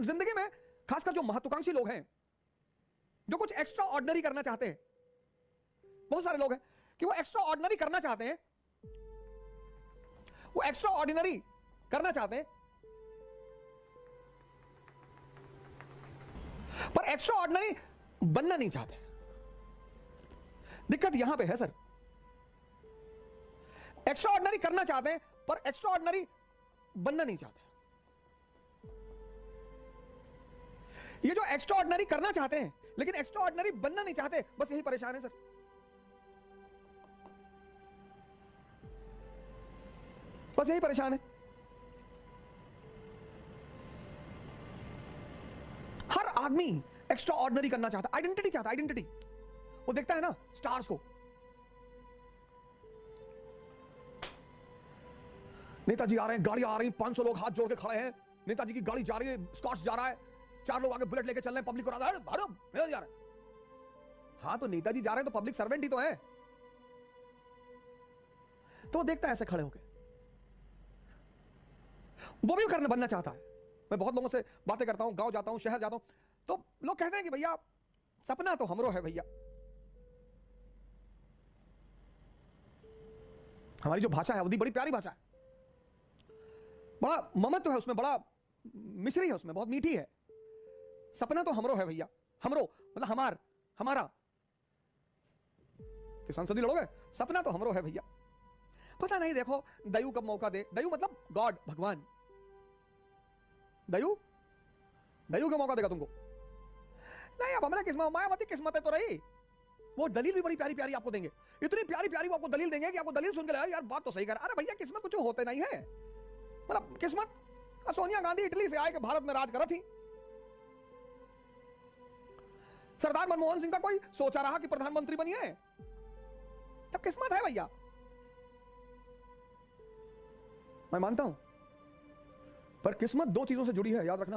जिंदगी में खासकर जो महत्वाकांक्षी लोग हैं, जो कुछ एक्स्ट्रा ऑर्डिनरी करना चाहते हैं, बहुत सारे लोग हैं कि वो एक्स्ट्रा ऑर्डिनरी करना चाहते हैं, वो एक्स्ट्रा ऑर्डिनरी करना चाहते हैं, पर एक्स्ट्रा ऑर्डिनरी बनना नहीं चाहते। दिक्कत यहां पे है सर, एक्स्ट्रा ऑर्डिनरी करना चाहते हैं पर एक्स्ट्रा ऑर्डिनरी बनना नहीं चाहते। ये जो एक्स्ट्रा ऑर्डिनरी करना चाहते हैं लेकिन एक्स्ट्रा ऑर्डिनरी बनना नहीं चाहते, बस यही परेशान है सर। बस यही परेशान है। हर आदमी एक्स्ट्रा ऑर्डिनरी करना चाहता, आइडेंटिटी चाहता, आइडेंटिटी। वो देखता है ना स्टार्स को, नेताजी आ रहे हैं, गाड़ी आ रही, 500 लोग हाथ जोड़ के खड़े हैं, नेताजी की गाड़ी जा रही है, स्कॉट्स जा रहा है, 4 लोग आगे बुलेट लेके चल रहे हैं, पब्लिक को नेताजी जा रहे हैं। हाँ तो नेताजी जा रहे हैं तो पब्लिक सर्वेंट ही तो है। तो वो देखता है ऐसे खड़े होके, वो भी करने बनना चाहता है। मैं बहुत लोगों से बातें करता हूं, गांव जाता हूं, शहर जाता हूं, तो लोग कहते हैं कि भैया सपना तो हमरो है भैया। हमारी जो भाषा है अवधी बड़ी प्यारी भाषा है, बड़ा ममत्व है उसमें, बड़ा मिश्री है उसमें, बहुत मीठी है। सपना तो हमरो है भैया, हमरो मतलब हमारा। कि संसदीय लड़ोगे, सपना तो हमरो है भैया। पता नहीं देखो दयु कब मौका दे, दयु मतलब गॉड, भगवान। दयु क्यों मौका देगा तुमको? नहीं अब हमारे किस्मत, मायावती किस्मत है तो रही। वो दलील भी बड़ी प्यारी प्यारी आपको देंगे, इतनी प्यारी प्यारी वो आपको दलील देंगे कि आपको दलील सुन के लगा यार बात तो सही कर। अरे भैया किस्मत कुछ होते नहीं है, मतलब किस्मत। सोनिया गांधी इटली से आए के भारत में राज करा थी। सरदार मनमोहन सिंह का कोई सोचा रहा कि प्रधानमंत्री बनिए? तब किस्मत है भैया, मैं मानता हूं। पर किस्मत 2 चीजों से जुड़ी है, याद रखना।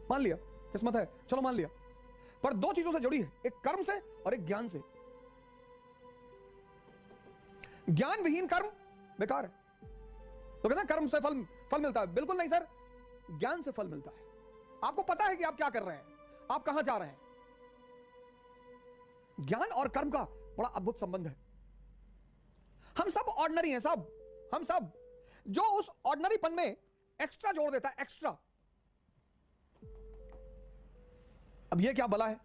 मान लिया किस्मत है, चलो मान लिया, पर 2 चीजों से जुड़ी है, एक कर्म से और एक ज्ञान से। ज्ञान विहीन कर्म बेकार है। तो कहते हैं कर्म से फल मिलता है, बिल्कुल नहीं सर, ज्ञान से फल मिलता है। आपको पता है कि आप क्या कर रहे हैं, आप कहां जा रहे हैं। ज्ञान और कर्म का बड़ा अद्भुत संबंध है। हम सब ऑर्डिनरी हैं, हम सब। जो उस ऑर्डिनरीपन में एक्स्ट्रा जोड़ देता है, एक्स्ट्रा। अब ये क्या भला है,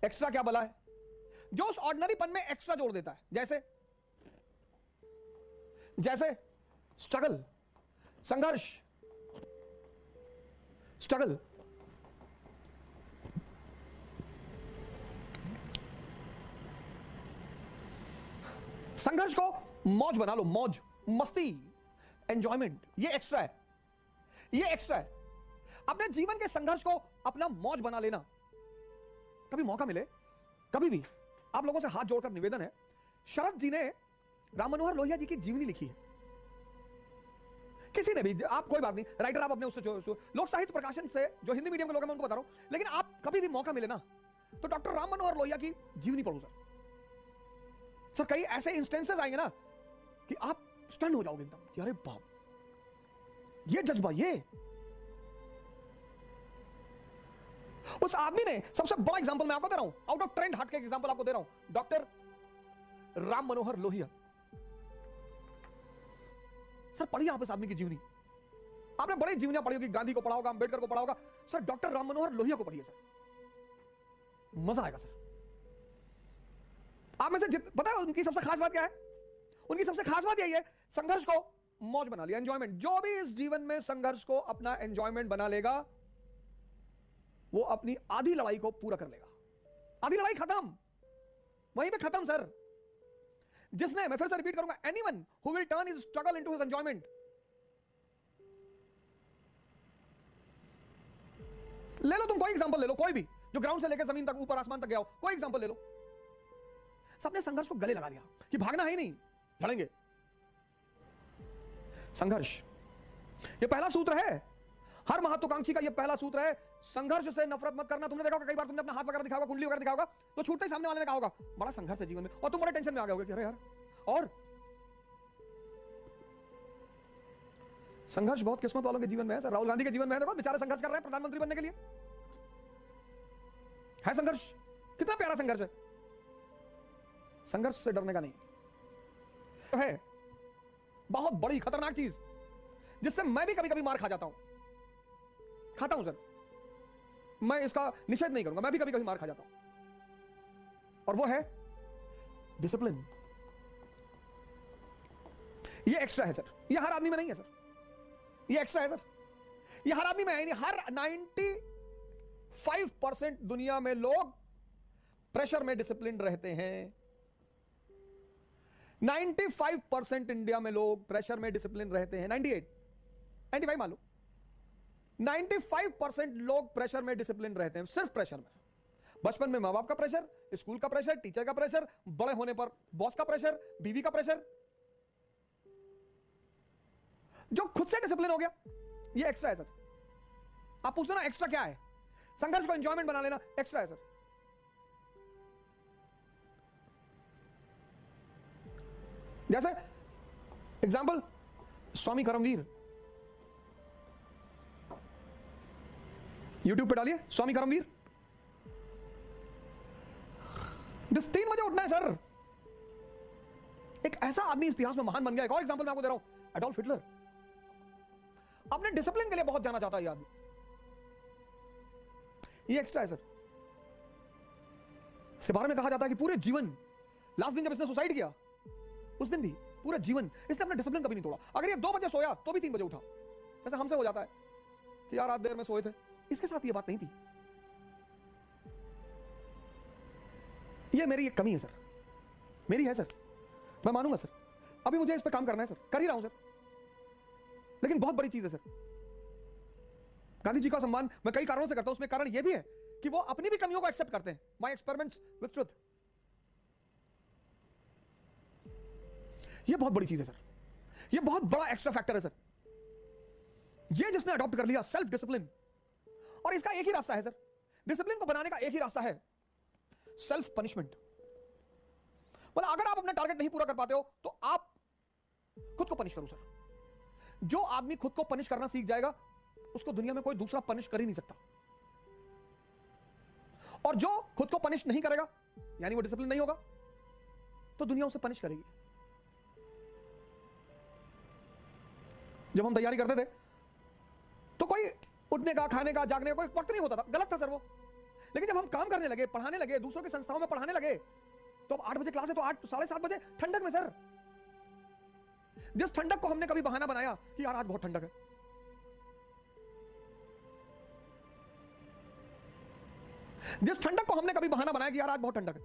एक्स्ट्रा क्या भला है? जो उस ऑर्डिनरीपन में एक्स्ट्रा जोड़ देता है, जैसे स्ट्रगल, संघर्ष, स्ट्रगल। संघर्ष को मौज बना लो, मौज, मस्ती, एंजॉयमेंट। ये एक्स्ट्रा है, ये एक्स्ट्रा है। अपने जीवन के संघर्ष को अपना मौज बना लेना। कभी मौका मिले, कभी भी आप लोगों से हाथ जोड़कर निवेदन है, शरद जी ने राम मनोहर लोहिया जी की जीवनी लिखी है। किसी ने भी, आप कोई बात नहीं, राइटर आप अपने उससे लोक साहित्य प्रकाशन से जो हिंदी मीडियम के लोग हैं मैं उनको बता रहा हूं, लेकिन आप कभी भी मौका मिले ना तो डॉक्टर राम मनोहर लोहिया की जीवनी पढ़ो सर। कई ऐसे इंस्टेंसेस आएंगे ना कि आप स्टन हो जाओगे एकदम कि अरे बाप, ये जज्बा, ये उस आदमी ने। सबसे बड़ा एग्जांपल मैं आपको दे रहा हूं, आउट ऑफ ट्रेंड हट के एग्जांपल आपको दे रहा हूं, डॉक्टर राम मनोहर लोहिया। सर पढ़िए आप इस आदमी की जीवनी, आपने बड़ी जीवनियां पढ़ी होगी, गांधी को पढ़ा होगा, अंबेडकर को पढ़ा होगा, सर डॉक्टर राम मनोहर लोहिया को पढ़िए सर, मजा आएगा सर। आप में से पता है उनकी सबसे खास बात क्या है? उनकी सबसे खास बात यही है, संघर्ष को मौज बना लिया, एंजॉयमेंट। जो भी इस जीवन में संघर्ष को अपना एंजॉयमेंट बना लेगा वो अपनी आधी लड़ाई को पूरा कर लेगा। आधी लड़ाई खत्म, वहीं पे खत्म सर। जिसने, मैं फिर से रिपीट करूंगा, anyone who will turn his struggle into his enjoyment. ले लो तुम कोई एग्जांपल ले लो, कोई भी जो ग्राउंड से लेकर जमीन तक, ऊपर आसमान तक गया हो, कोई एग्जांपल ले लो। सबने संघर्ष को गले लगा लिया कि भागना है ही नहीं, लड़ेंगे। संघर्ष, ये पहला सूत्र है हर महत्वाकांक्षी का, ये पहला सूत्र है, संघर्ष से नफरत मत करना। तुमने देखा होगा कई बार, तुमने अपना हाथ वगैरह दिखाओगा, कुंडली वगैरह दिखाओगा, तो छूटते ही सामने वाले ने कहा होगा बड़ा संघर्ष है जीवन में, और तुम बड़े टेंशन में आ गए होगे कि अरे यार। और संघर्ष बहुत किस्मत वालों के जीवन में है सर। राहुल गांधी के जीवन में है, देखो बेचारे संघर्ष कर रहे हैं प्रधानमंत्री बनने के लिए। है संघर्ष, कितना प्यारा संघर्ष है। संघर्ष से डरने का नहीं तो है बहुत बड़ी खतरनाक चीज जिससे मैं भी कभी कभी मार खा जाता हूं, खाता हूं सर, मैं इसका निषेध नहीं करूंगा, मैं भी कभी कभी मार खा जाता हूं, और वो है डिसिप्लिन। ये एक्स्ट्रा है सर, ये हर आदमी में नहीं है सर, ये एक्स्ट्रा है सर, ये हर आदमी में है नहीं। हर 95% दुनिया में लोग प्रेशर में डिसिप्लिन रहते हैं। 95% इंडिया में लोग प्रेशर में डिसिप्लिन रहते हैं। 95 मान लो, 95% लोग प्रेशर में डिसिप्लिन रहते हैं, सिर्फ प्रेशर में। बचपन में मां बाप का प्रेशर, स्कूल का प्रेशर, टीचर का प्रेशर, बड़े होने पर बॉस का प्रेशर, बीवी का प्रेशर। जो खुद से डिसिप्लिन हो गया, ये एक्स्ट्रा है सर। आप पूछते ना एक्स्ट्रा क्या है? संघर्ष को एंजॉयमेंट बना लेना एक्स्ट्रा है सर। जैसे एग्जाम्पल स्वामी करमवीर, यूट्यूब पे डालिए स्वामी करमवीर। 3 बजे उठना है सर। एक ऐसा आदमी इतिहास में महान बन गया। एक और एग्जांपल मैं आपको दे रहा हूं, एडोल्फ हिटलर। अपने डिसिप्लिन के लिए बहुत जाना चाहता है ये आदमी। ये एक्स्ट्रा है सर। इसके बारे में कहा जाता है कि पूरे जीवन, लास्ट दिन जब इसने सुसाइड किया उस दिन भी पूरा जीवन इसने अपना डिसिप्लिन कभी नहीं तोड़ा। अगर ये 2 बजे सोया तो भी 3 बजे उठा, जैसे हमसे हो जाता है कि यार रात देर में सोए थे। इसके साथ ये बात नहीं थी। ये मेरी एक कमी है सर, मेरी है सर, मैं मानूंगा सर। अभी मुझे इस पे काम करना है सर, कर ही रहा हूं सर, लेकिन बहुत बड़ी चीज है सर। गांधी जी का सम्मान मैं कई कारणों से करता हूं, उसमें कारण यह भी है कि वो अपनी भी कमियों को एक्सेप्ट करते हैं। माय एक्सपेरिमेंट्स विद ट्रुथ, ये बहुत बड़ी चीज है सर, ये बहुत बड़ा एक्स्ट्रा फैक्टर है सर। ये जिसने अडॉप्ट कर लिया सेल्फ डिसिप्लिन, और इसका एक ही रास्ता है सर, डिसिप्लिन को बनाने का एक ही रास्ता है, सेल्फ पनिशमेंट। मतलब अगर आप अपना टारगेट नहीं पूरा कर पाते हो तो आप खुद को पनिश करो सर। जो आदमी खुद को पनिश करना सीख जाएगा उसको दुनिया में कोई दूसरा पनिश कर ही नहीं सकता। और जो खुद को पनिश नहीं करेगा, यानी वो डिसिप्लिन नहीं होगा, तो दुनिया उसे पनिश करेगी। जब हम तैयारी करते थे तो कोई उठने का, खाने का, जागने का कोई वक्त नहीं होता था, गलत था सर वो। लेकिन जब हम काम करने लगे, पढ़ाने लगे, दूसरों की संस्थाओं में पढ़ाने लगे, तो अब 8 बजे क्लास है तो 8 साढ़े 7 बजे ठंडक में सर। जिस ठंडक को हमने कभी बहाना बनाया कि यार आज बहुत ठंडक है, जिस ठंडक को हमने कभी बहाना बनाया कि यार आज बहुत ठंडक है,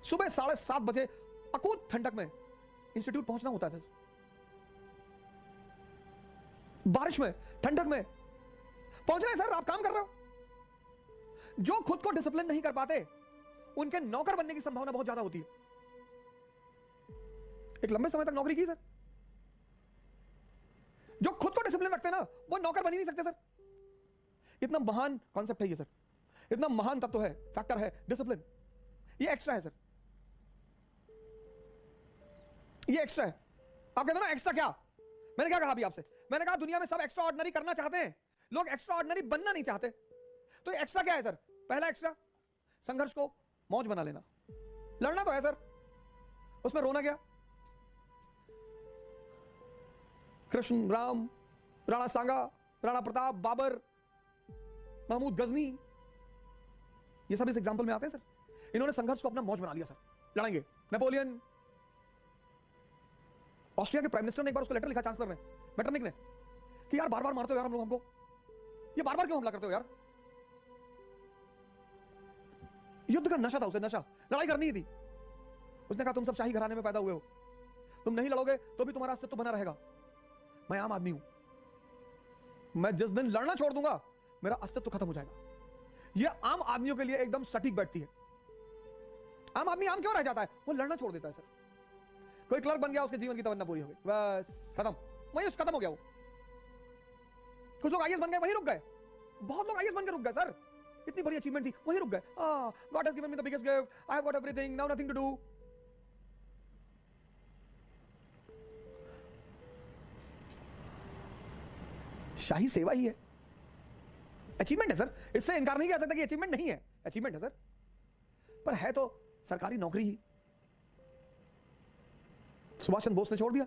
सुबह 7:30 बजे अकूत ठंडक में इंस्टीट्यूट पहुंचना होता था। बारिश में, ठंडक में पहुंच रहे हैं सर, आप काम कर रहे हो। जो खुद को डिसिप्लिन नहीं कर पाते उनके नौकर बनने की संभावना बहुत ज्यादा होती है। एक लंबे समय तक नौकरी की सर, जो खुद को डिसिप्लिन रखते हैं ना वो नौकर बन ही नहीं सकते सर। इतना महान कॉन्सेप्ट है ये सर, इतना महान तत्व है, फैक्टर है डिसिप्लिन। ये एक्स्ट्रा है सर, ये एक्स्ट्रा है। आप कहते हो ना एक्स्ट्रा क्या? मैंने क्या कहा अभी आपसे? मैंने कहा दुनिया में सब एक्स्ट्रा ऑर्डिनरी करना चाहते हैं, लोग एक्स्ट्रा ऑर्डिनरी बनना नहीं चाहते। तो एक्स्ट्रा क्या है सर? पहला एक्स्ट्रा, संघर्ष को मौज बना लेना। लड़ना तो है सर, उसमें रोना क्या? कृष्ण, राम, राणा सांगा, राणा प्रताप, बाबर, महमूद गजनी, ये सब इस एग्जांपल में आते हैं सर। इन्होंने संघर्ष को अपना मौज बना लिया सर, लड़ेंगे। नेपोलियन, ऑस्ट्रिया के प्राइम मिनिस्टर ने एक बार उसको लेटर लिखा चांसलर ने, मेटरनिक ने, कि यार बार बार मारते हो यार हम लोग, हमको ये बार बार क्यों हमला करते हो यार? युद्ध का नशा था उसे, नशा, लड़ाई करनी ही थी। उसने कहा तुम सब शाही घराने में पैदा हुए हो, तुम नहीं लड़ोगे तो भी तुम्हारा अस्तित्व बना रहेगा। मैं आम आदमी हूं, मैं जिस दिन लड़ना छोड़ दूंगा मेरा अस्तित्व खत्म हो जाएगा। यह आम आदमियों के लिए एकदम सटीक बैठती है। आम आदमी आम क्यों रह जाता है? वो लड़ना छोड़ देता है सर। कोई क्लर्क बन गया, उसके जीवन की तमन्ना पूरी हो गई, बस खत्म, वही खत्म हो गया वो। कुछ लोग आईएएस बन गए, वहीं रुक गए। बहुत लोग आईएएस बन के रुक गए सर, इतनी बड़ी अचीवमेंट थी, वहीं रुक गए। God has given me the biggest gift, I have got everything, now nothing to do. शाही सेवा ही है, अचीवमेंट है सर, इससे इनकार नहीं कर सकता कि अचीवमेंट नहीं है, अचीवमेंट है सर, पर है तो सरकारी नौकरी ही। सुभाष चंद्र बोस ने छोड़ दिया,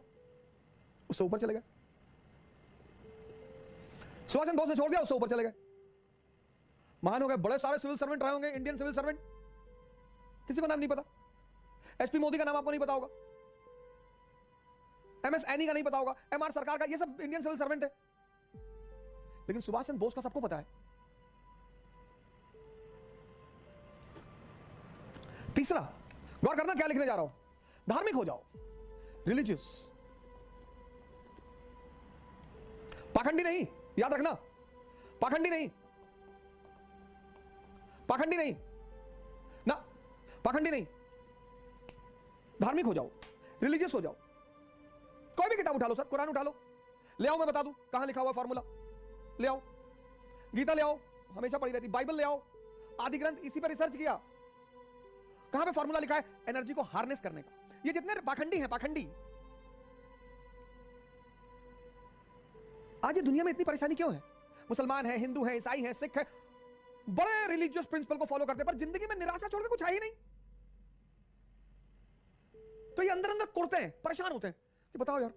उससे ऊपर चले गए, सुभाष चंद्र बोस ने छोड़ दिया, उससे ऊपर चले गए, महान हो गए, बड़े सारे सिविल सर्वेंट रहे होंगे, इंडियन सिविल सर्वेंट, किसी को नाम नहीं पता, एचपी मोदी का नाम आपको नहीं पता होगा, एमएस एनी का नहीं पता होगा, एमआर सरकार का, ये सब इंडियन सिविल सर्वेंट है, लेकिन सुभाष चंद्र बोस का सबको पता है। तीसरा, गौर करना क्या लिखने जा रहा हूं, धार्मिक हो जाओ, रिलीजियस, पाखंडी नहीं, याद रखना, पाखंडी नहीं, पाखंडी नहीं ना, पाखंडी नहीं, धार्मिक हो जाओ, रिलीजियस हो जाओ। कोई भी किताब उठा लो सर, कुरान उठा लो, ले आओ, मैं बता दूं कहां लिखा हुआ फॉर्मूला, ले आओ, गीता ले आओ, हमेशा पढ़ी रहती, बाइबल ले आओ, आदि ग्रंथ, इसी पर रिसर्च किया, कहां पे फॉर्मूला लिखा है एनर्जी को हार्नेस करने का। ये जितने पाखंडी हैं, पाखंडी, आज ये दुनिया में इतनी परेशानी क्यों है? मुसलमान है, हिंदू है, ईसाई है, सिख है, बड़े रिलीजियस प्रिंसिपल को फॉलो करते हैं, पर जिंदगी में निराशा छोड़कर कुछ है ही नहीं, तो ये अंदर अंदर कुड़ते हैं, परेशान होते हैं कि बताओ यार,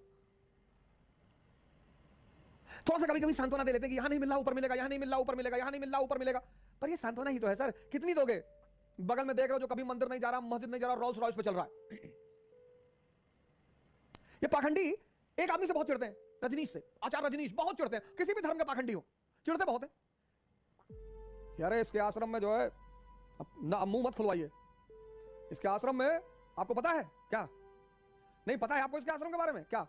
थोड़ा सा कभी कभी सांत्वना दे लेते हैं कि यहां नहीं मिल रहा ऊपर मिलेगा, यहां नहीं मिल रहा ऊपर मिलेगा, यहां नहीं मिल रहा ऊपर मिलेगा, पर ये सांत्वना ही तो है सर, कितनी दोगे? बगल में देख रहे हो जो कभी मंदिर नहीं जा रहा, मस्जिद नहीं जा रहा, रोल्स रॉयस पे चल रहा है। ये पाखंडी एक आदमी से बहुत चिढ़ते हैं, रजनीश से, आचार्य रजनीश बहुत चिढ़ते हैं, किसी भी धर्म का पाखंडी हो, चिढ़ते बहुत है यार, इसके आश्रम में जो है ना, मुंह मत खुलवाइए, इसके आश्रम में आपको पता है क्या? नहीं पता है आपको इसके आश्रम के बारे में क्या?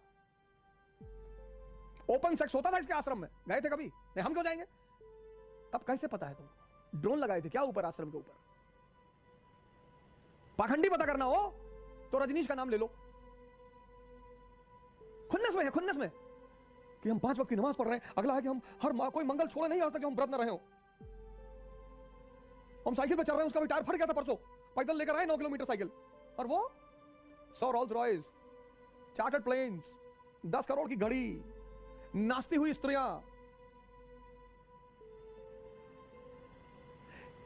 ओपन सेक्स होता था इसके आश्रम में, गए थे कभी? नहीं, हम क्यों जाएंगे? तब कैसे पता है? तुम ड्रोन लगाए थे क्या ऊपर, आश्रम के ऊपर? पाखंडी पता करना हो तो रजनीश का नाम ले लो, खुन्नस में है, खुन्नस में कि हम 5 वक्त की नमाज पढ़ रहे हैं, अगला है कि हम हर कोई मंगल छोड़े नहीं आज तक, हम व्रत न रहे हो, हम साइकिल पे चल रहे हैं, उसका भी टायर फट गया था परसों, पैदल लेकर आए 9 किलोमीटर साइकिल, और वो 100 Rolls Royce, chartered planes, 10 crore की घड़ी, नाचती हुई स्त्रियां,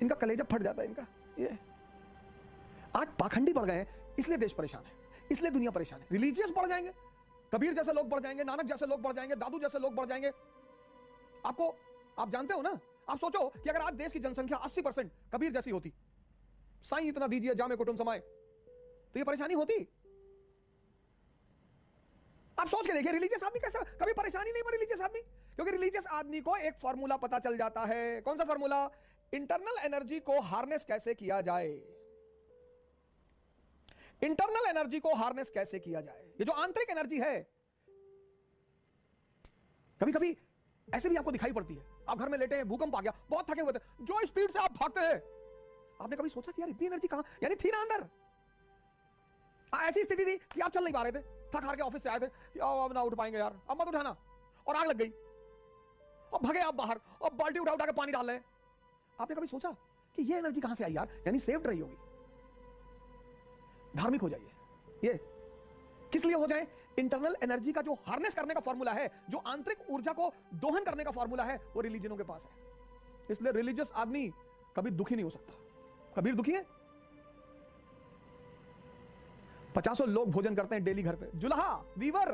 इनका कलेजा फट जाता है इनका। ये आज पाखंडी बढ़ गए हैं, इसलिए देश परेशान है, इसलिए दुनिया परेशान है। रिलीजियस बढ़ जाएंगे, कबीर जैसे लोग बढ़ जाएंगे, नानक जैसे लोग बढ़ जाएंगे, दादू जैसे लोग बढ़ जाएंगे। आप जानते हो ना, आप सोचो कि अगर आज देश की जनसंख्या 80% कबीर जैसी होती, साईं इतना दीजिए जामे कुटुंब समाए, तो ये परेशानी होती? आप सोच के देखिए, रिलीजियस आदमी कैसा, कभी परेशानी नहीं पर रिलीजियस आदमी, क्योंकि रिलीजियस आदमी को एक फॉर्मूला पता चल जाता है। कौन सा फॉर्मूला? इंटरनल एनर्जी को हार्नेस कैसे किया जाए, इंटरनल एनर्जी को हार्नेस कैसे किया जाए। ये जो आंतरिक एनर्जी है, कभी कभी ऐसे भी आपको दिखाई पड़ती है, आप घर में लेटे हैं, भूकंप आ गया, बहुत थके हुए थे, जो स्पीड से आप भागते हैं, आपने कभी सोचा कि यार इतनी एनर्जी कहां, यानी थी ना अंदर। ऐसी स्थिति थी कि आप चल नहीं पा रहे थे, थक हार के ऑफिस से आए थे, अब ना उठ पाएंगे यार, अब मत उठाना, और आग लग गई, और भगे आप बाहर, और बाल्टी उठा उठा के पानी डाल रहे हैं। आपने कभी सोचा कि ये एनर्जी कहां से आई यार, यानी सेव्ड रही होगी। धार्मिक हो जाइए। ये किस लिए हो जाए? इंटरनल एनर्जी का जो हार्नेस करने का फॉर्मूला है, जो आंतरिक ऊर्जा को दोहन करने का फॉर्मूला है, वो रिलीजनों के पास है। इसलिए रिलीजियस आदमी कभी दुखी नहीं हो सकता। कबीर दुखी है? 50 लोग भोजन करते हैं डेली घर पे, जुलाहा, वीवर,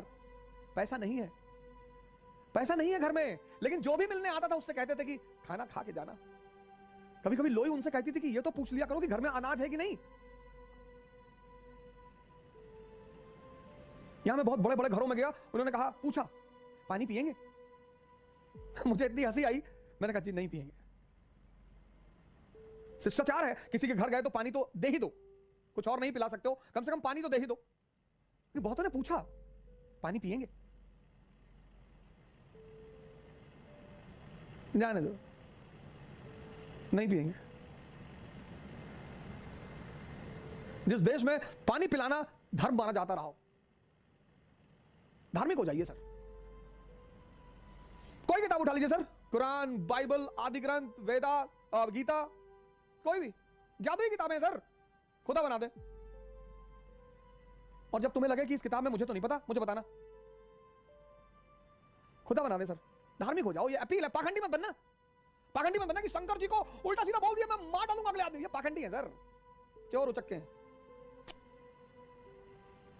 पैसा नहीं है, पैसा नहीं है घर में, लेकिन जो भी मिलने आता था उससे कहते थे कि खाना खा के जाना। कभी कभी लोई उनसे कहती थी कि ये तो पूछ लिया करो कि घर में अनाज है कि नहीं। यहां मैं बहुत बड़े बड़े घरों में गया, उन्होंने कहा, पूछा पानी पिएंगे? मुझे इतनी हंसी आई, मैंने कहा जी नहीं पिएंगे। शिष्टाचार है, किसी के घर गए तो पानी तो दे ही दो, कुछ और नहीं पिला सकते हो, कम से कम पानी तो दे ही दो। बहुतों ने पूछा पानी पिएंगे? जाने दो, नहीं पिएंगे। जिस देश में पानी पिलाना धर्म माना जाता रहा हो, धार्मिक हो जाइए सर। कोई किताब उठा लीजिए सर, कुरान, बाइबल, आदि ग्रंथ, वेदा, गीता, कोई भी जादुई किताबें हैं सर, खुदा बना दे। और जब तुम्हें लगे कि इस किताब में मुझे तो नहीं पता, मुझे बताना, खुदा बना दे सर। धार्मिक हो जाओ, ये अपील है। पाखंडी मत बनना, पाखंडी मत बनना कि शंकर जी को उल्टा सीधा बोल दिया मैं मार डालूंगा अगले आदमी। ये पाखंडी है सर, चोर उचक्के हैं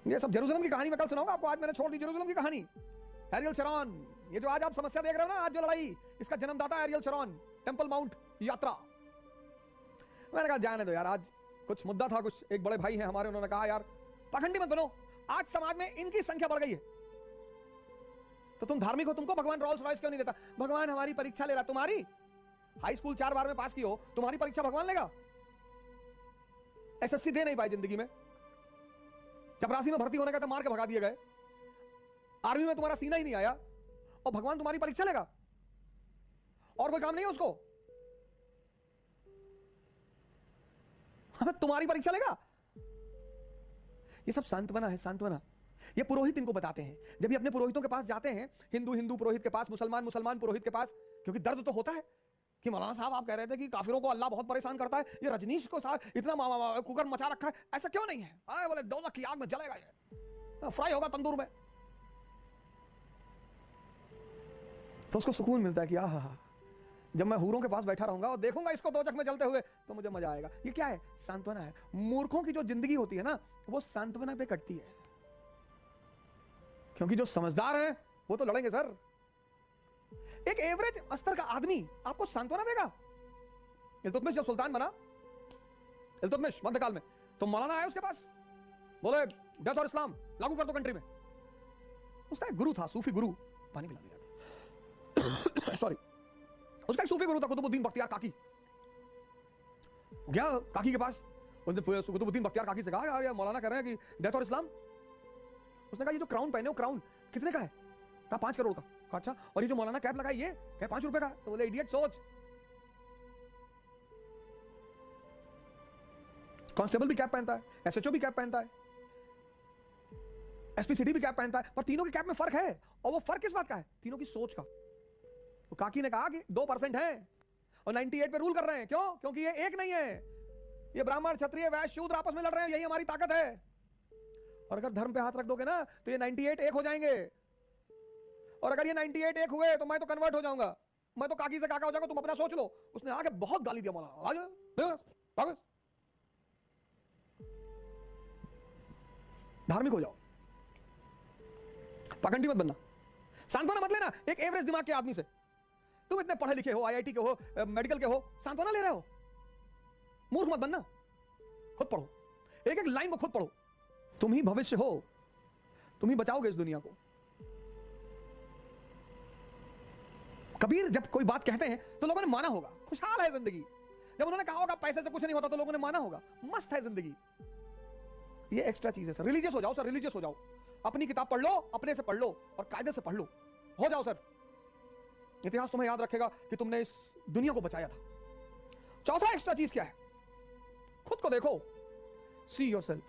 ये सब। जेरूसलम की कहानी मैं कल सुनाऊंगा आपको, आज मैंने छोड़ दी जेरूसलम की कहानी। एरियल शरॉन, ये जो आज आप समस्या देख रहे हो ना, आज जो लड़ाई, इसका जन्मदाता एरियल शरॉन, टेंपल माउंट यात्रा। मैंने कहा जाने दो यार, आज कुछ मुद्दा था, कुछ एक बड़े भाई हैं हमारे, उन्होंने कहा यार पाखंडी मत बनो, आज समाज में इनकी संख्या बढ़ गई है, तो तुम धार्मिक हो, तुमको भगवान रोल्स रॉयस क्यों नहीं देता? भगवान हमारी परीक्षा ले रहा, तुम्हारी हाई स्कूल 4 बार में पास की हो, तुम्हारी परीक्षा भगवान लेगा? एसएससी दे नहीं पाए जिंदगी में, चपरासी में भर्ती होने का तो मार के भगा दिए गए, आर्मी में तुम्हारा सीना ही नहीं आया, और भगवान तुम्हारी परीक्षा लेगा? और कोई काम नहीं है उसको? तुम्हारी परीक्षा लेगा? ये सब सांत्वना है, सांत्वना। ये पुरोहित इनको बताते हैं, जब ये अपने पुरोहितों के पास जाते हैं, हिंदू हिंदू पुरोहित के पास, मुसलमान मुसलमान पुरोहित के पास, क्योंकि दर्द तो होता है कि मौलाना साहब आप कह रहे थे कि काफिरों को अल्लाह बहुत परेशान करता है, ये रजनीश को साहब इतना कुकर मचा रखा है, ऐसा क्यों नहीं है? आए बोले दोज़ख की आग में जलेगा, ये फ्राई होगा तंदूर में। तो उसको सुकून मिलता है कि आहा, जब मैं हूरों के पास बैठा रहूंगा और देखूंगा इसको दोज़ख में जलते हुए तो मुझे मजा आएगा। ये क्या है? सांत्वना है। मूर्खों की जो जिंदगी होती है ना, वो सांत्वना पे कटती है, क्योंकि जो समझदार हैं वो तो लड़ेंगे सर। एक एवरेज स्तर का आदमी आपको सांत्वना देगा? इल्तुतमिश जब सुल्तान बना, इल्तुतमिश मध्यकाल में, तो मौलाना आया उसके पास, बोले डेथ और इस्लाम लागू कर दो कंट्री में। उसका एक गुरु था, सूफी गुरु, पानी पिला दिया सॉरी, उसका एक सूफी गुरु था कुतुबुद्दीन बख्तियार काकी। गया काकी के पास, कुतुबुद्दीन बख्तियार काकी से कहा यार मौलाना कह रहे हैं कि डेथ और इस्लाम। उसने कहा ये जो क्राउन पहने हो, क्राउन कितने का है? कहा 5 करोड़ का। कहा अच्छा, और ये जो मौलाना कैप लगाई ये क्या 5 रुपए का? तो बोले इडियट, सोच। कांस्टेबल भी कैप पहनता है, एसएचओ भी कैप पहनता है, एसपीसीडी भी कैप पहनता है, पर तीनों के कैप में फर्क है। और वो फर्क किस बात का है? तीनों की सोच का। तो काकी ने कहा कि 2% है और 98 पे रूल कर रहे हैं। क्यों? क्योंकि ये एक नहीं है, ये ब्राह्मण क्षत्रिय वैश्य शूद्र आपस में लड़ रहे हैं, यही हमारी ताकत है। और अगर धर्म पे हाथ रख दोगे ना तो ये 98 एक हो जाएंगे, और अगर ये 98 एक हुए तो मैं तो कन्वर्ट हो जाऊंगा, मैं तो काकी से काका हो जाऊंगा, तुम अपना सोच लो। उसने आके बहुत गाली दिया मौलाना, धार्मिक हो जाओ, पाखंडी मत बनना, सांत्वना मत लेना एक एवरेज दिमाग के आदमी से। तुम इतने पढ़े लिखे हो, आईआईटी के हो, मेडिकल के हो, सांत्वना ले रहे हो? मूर्ख मत बनना, खुद पढ़ो, एक एक लाइन को खुद पढ़ो। तुम ही भविष्य हो, तुम ही बचाओगे इस दुनिया को। कबीर जब कोई बात कहते हैं तो लोगों ने माना होगा, खुशहाल है जिंदगी। जब उन्होंने कहा होगा पैसे से कुछ नहीं होता तो लोगों ने माना होगा, मस्त है जिंदगी। ये एक्स्ट्रा चीज है सर। रिलीजियस हो जाओ सर, रिलीजियस हो जाओ, अपनी किताब पढ़ लो, अपने से पढ़ लो और कायदे से पढ़ लो, हो जाओ सर। इतिहास तुम्हें याद रखेगा कि तुमने इस दुनिया को बचाया था। चौथा एक्स्ट्रा चीज क्या है? खुद को देखो, सी योरसेल्फ।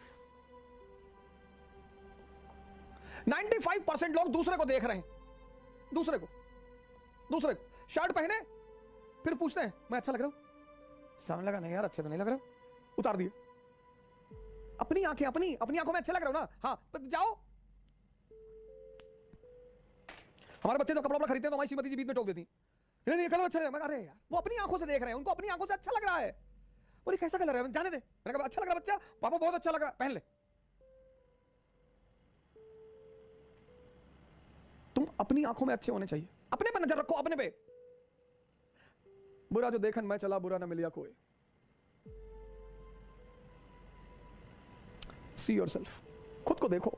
95% लोग दूसरे को देख रहे हैं, दूसरे को शर्ट पहने फिर पूछते हैं मैं अच्छा लग रहा हूं, सामने लगा नहीं यार अच्छे तो नहीं लग रहा, उतार दिए। अपनी आंखें, अपनी आंखों में अच्छे लग रहे हो ना, हाँ तो जाओ। हमारे बच्चे जब कपड़ा खरीदते हैं तो हमारी श्रीमती जी बीच में टोक देती, नहीं ये कलर अच्छा है। मैं अरे यार वो अपनी आंखों से देख रहे हैं, उनको अपनी आंखों से अच्छा लग रहा है। बोली कैसा कलर है? जाने दे। मैंने कहा अच्छा लग रहा है बच्चा, पापा बहुत अच्छा लग रहा है, पहन ले। तुम अपनी आंखों में अच्छे होने चाहिए, अपने पे नजर रखो, अपने पे। बुरा जो देखन मैं चला, बुरा ना मिलिया कोई। सी योरसेल्फ, खुद को देखो।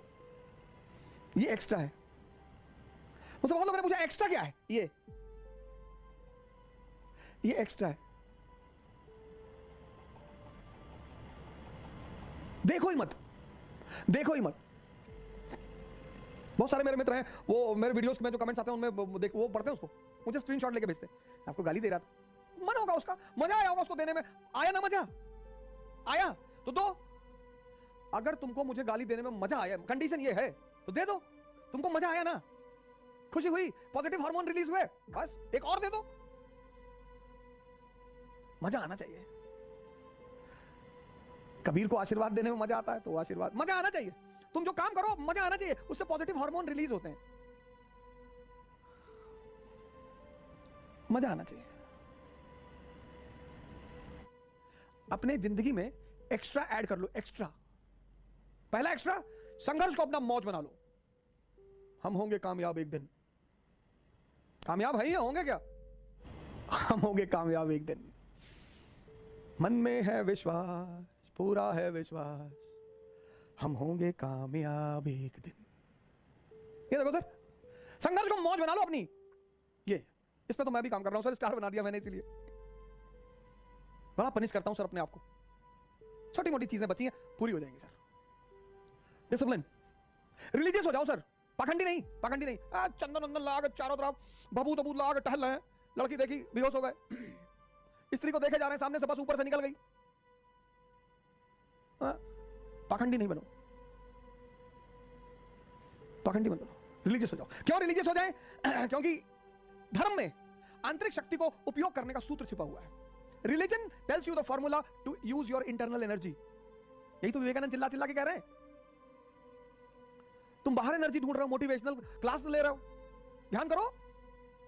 ये एक्स्ट्रा है। मुझसे बहुत लोगों ने पूछा एक्स्ट्रा क्या है? ये एक्स्ट्रा है। देखो ही मत, देखो ही मत। बहुत सारे मेरे मित्र हैं, वो मेरे वीडियोस में जो कमेंट्स आते हैं उनमें वो पढ़ते हैं, उसको मुझे स्क्रीनशॉट लेके भेजते हैं। आपको गाली दे रहा था, मन होगा उसका, मजा आया होगा उसको देने में, आया ना मजा आया तो दो। अगर तुमको मुझे गाली देने में मजा आया, कंडीशन ये है तो दे दो। तुमको मजा आया ना, खुशी हुई, पॉजिटिव हार्मोन रिलीज हुए, बस एक और दे दो। मजा आना चाहिए। कबीर को आशीर्वाद देने में मजा आता है तो आशीर्वाद, मजा आना चाहिए। तुम जो काम करो मजा आना चाहिए, उससे पॉजिटिव हार्मोन रिलीज होते हैं। मजा आना चाहिए। अपने जिंदगी में एक्स्ट्रा ऐड कर लो, एक्स्ट्रा। पहला एक्स्ट्रा, संघर्ष को अपना मौज बना लो। हम होंगे कामयाब एक दिन। कामयाब है या होंगे क्या? हम होंगे कामयाब एक दिन। मन में है विश्वास, पूरा है विश्वास, हम होंगे कामयाब एक दिन। ये देखो सर, संघर्ष को मौज बना लो अपनी। ये इस पे तो मैं भी काम कर रहा हूं सर, स्टार बना दिया मैंने, इसीलिए बड़ा पनिश करता हूं सर अपने आप को। छोटी मोटी चीजें बची हैं, पूरी हो जाएंगी सर। डिसिप्लिन, रिलीजियस हो जाओ सर, पाखंडी नहीं, पाखंडी नहीं। चंदन वंदन लगा के चारों तरफ बबूत बबूत लगा के टहल रहे हैं, लड़की देखी बेहोश हो गए, स्त्री को देखे जा रहे हैं सामने से, बस ऊपर से निकल गई। पाखंडी नहीं बनो, पाखंडी मत बनो, रिलीजियस हो जाओ। क्यों रिलीजियस हो जाए? क्योंकि धर्म में आंतरिक शक्ति को उपयोग करने का सूत्र छिपा हुआ है। Religion tells you the formula to use your internal energy. यही तो विवेकानंद चिल्ला चिल्ला के कह रहे हैं। तुम बाहर एनर्जी ढूंढ रहे हो, मोटिवेशनल क्लास ले रहे हो, ध्यान करो,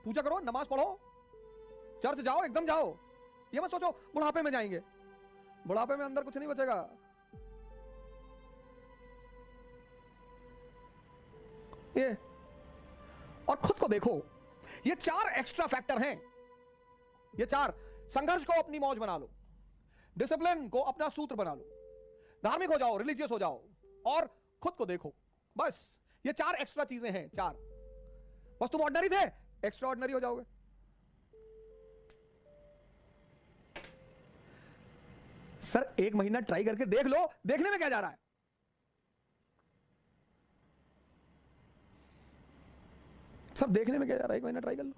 पूजा करो, नमाज पढ़ो, चर्च जाओ, एकदम जाओ। ये मत सोचो बुढ़ापे में जाएंगे, बुढ़ापे में अंदर कुछ नहीं बचेगा। ये और खुद को देखो, ये 4 एक्स्ट्रा फैक्टर हैं। ये 4, संघर्ष को अपनी मौज बना लो, डिसिप्लिन को अपना सूत्र बना लो, धार्मिक हो जाओ, रिलीजियस हो जाओ, और खुद को देखो। बस ये 4 एक्स्ट्रा चीजें हैं, 4। बस तुम ऑर्डिनरी थे, एक्स्ट्रा ऑर्डिनरी हो जाओगे। सर 1 महीना ट्राई करके देख लो, देखने में क्या जा रहा है? सर देखने में क्या जा रहा है? 1 महीना ट्राई कर लो,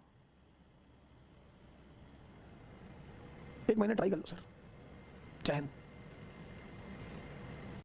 1 महीना ट्राई कर लो सर। जय हिंद।